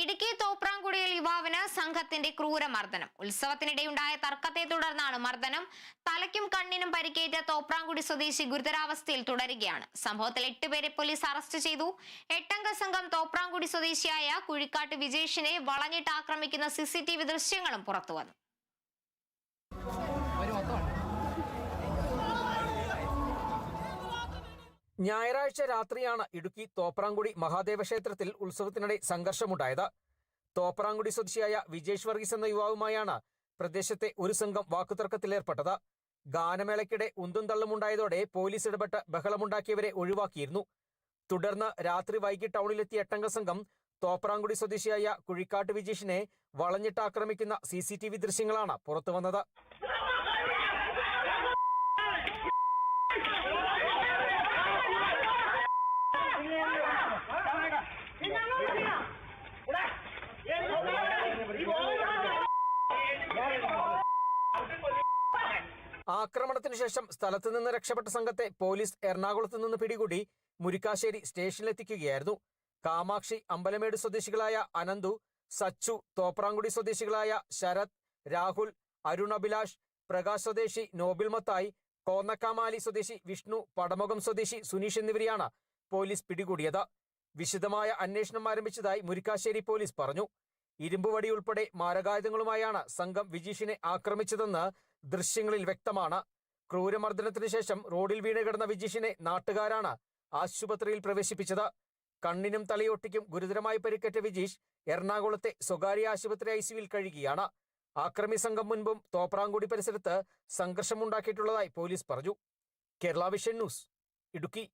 ഇടുക്കി തോപ്രാംകുടിയിൽ യുവാവിന് സംഘത്തിന്റെ ക്രൂരമർദ്ദനം. ഉത്സവത്തിനിടെയുണ്ടായ തർക്കത്തെ തുടർന്നാണ് മർദ്ദനം. തലയ്ക്കും കണ്ണിനും പരിക്കേറ്റ തോപ്രാംകുടി സ്വദേശി ഗുരുതരാവസ്ഥയിൽ തുടരുകയാണ്. സംഭവത്തിൽ 8 പേരെ പോലീസ് അറസ്റ്റ് ചെയ്തു. 8-അംഗ സംഘം തോപ്രാംകുടി സ്വദേശിയായ കുഴിക്കാട്ട് വിജേഷിനെ വളഞ്ഞിട്ട് ആക്രമിക്കുന്ന CCTV ദൃശ്യങ്ങളും പുറത്തുവന്നു. ഞായറാഴ്ച രാത്രിയാണ് ഇടുക്കി തോപ്രാംകുടി മഹാദേവ ക്ഷേത്രത്തിൽ ഉത്സവത്തിനിടെ സംഘർഷമുണ്ടായത്. തോപ്രാംകുടി സ്വദേശിയായ വിജേഷ് വർഗീസ് എന്ന യുവാവുമായാണ് പ്രദേശത്തെ ഒരു സംഘം വാക്കുതർക്കത്തിലേർപ്പെട്ടത്. ഗാനമേളയ്ക്കിടെ ഉന്തും തള്ളുമുണ്ടായതോടെ പോലീസ് ഇടപെട്ട് ബഹളമുണ്ടാക്കിയവരെ ഒഴിവാക്കിയിരുന്നു. തുടർന്ന് രാത്രി വൈകി ടൗണിലെത്തിയ 8-അംഗ സംഘം തോപ്രാംകുടി സ്വദേശിയായ കുഴിക്കാട്ട് വിജേഷിനെ വളഞ്ഞിട്ട് ആക്രമിക്കുന്ന CCTV ദൃശ്യങ്ങളാണ് പുറത്തുവന്നത്. ആക്രമണത്തിന് ശേഷം സ്ഥലത്തു നിന്ന് രക്ഷപ്പെട്ട സംഘത്തെ പോലീസ് എറണാകുളത്ത് നിന്ന് പിടികൂടി മുരിക്കാശ്ശേരി സ്റ്റേഷനിലെത്തിക്കുകയായിരുന്നു. കാമാക്ഷി അമ്പലമേട് സ്വദേശികളായ അനന്തു, സച്ചു, തോപ്രാംകുടി സ്വദേശികളായ ശരത്, രാഹുൽ, അരുൺ അഭിലാഷ്, പ്രകാശ് സ്വദേശി നോബിൾ മത്തായി, കോന്നക്കാമാലി സ്വദേശി വിഷ്ണു, പടമുഖം സ്വദേശി സുനീഷ് എന്നിവരെയാണ് പോലീസ് പിടികൂടിയത്. വിശദമായ അന്വേഷണം ആരംഭിച്ചതായി മുരിക്കാശ്ശേരി പോലീസ് പറഞ്ഞു. ഇരുമ്പുവടി ഉൾപ്പെടെ മാരകായുധങ്ങളുമായാണ് സംഘം വിജീഷിനെ ആക്രമിച്ചതെന്ന് ദൃശ്യങ്ങളിൽ വ്യക്തമാണ്. ക്രൂരമർദ്ദനത്തിന് ശേഷം റോഡിൽ വീണ് കിടന്ന വിജീഷിനെ നാട്ടുകാരാണ് ആശുപത്രിയിൽ പ്രവേശിപ്പിച്ചത്. കണ്ണിനും തലയൊട്ടിക്കും ഗുരുതരമായി പരിക്കേറ്റ വിജീഷ് എറണാകുളത്തെ സ്വകാര്യ ആശുപത്രി ICUവിൽ കഴിയുകയാണ്. ആക്രമി സംഘം മുൻപും തോപ്രാംകുടി പരിസരത്ത് സംഘർഷമുണ്ടാക്കിയിട്ടുള്ളതായി പോലീസ് പറഞ്ഞു. Kerala vision news, Idukki.